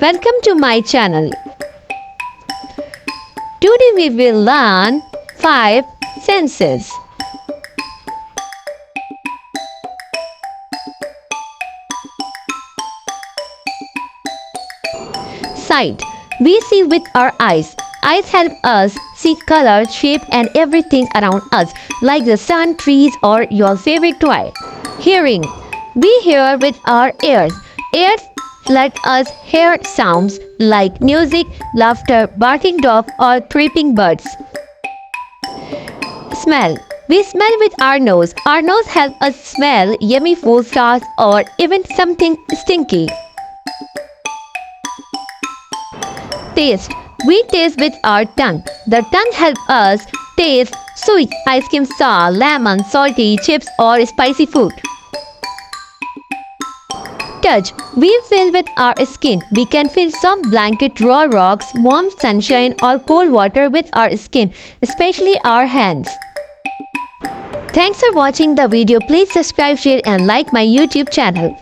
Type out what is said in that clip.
Welcome to my channel. Today we will learn 5 senses. Sight. We see with our eyes. Eyes help us see color, shape and everything around us, like the sun, trees or your favorite toy. Hearing. We hear with our ears. Ears let us hear sounds like music, laughter, barking dog or chirping birds. Smell. We smell with our nose. Our nose helps us smell yummy food, sauce or even something stinky. Taste. We taste with our tongue. The tongue helps us taste sweet, ice cream, sour, lemon, salty, chips or spicy food. Touch. We feel with our skin. We can feel some blanket, raw rocks, warm sunshine or cold water with our skin, especially our hands. Thanks for watching the video. Please subscribe, share and like my YouTube channel.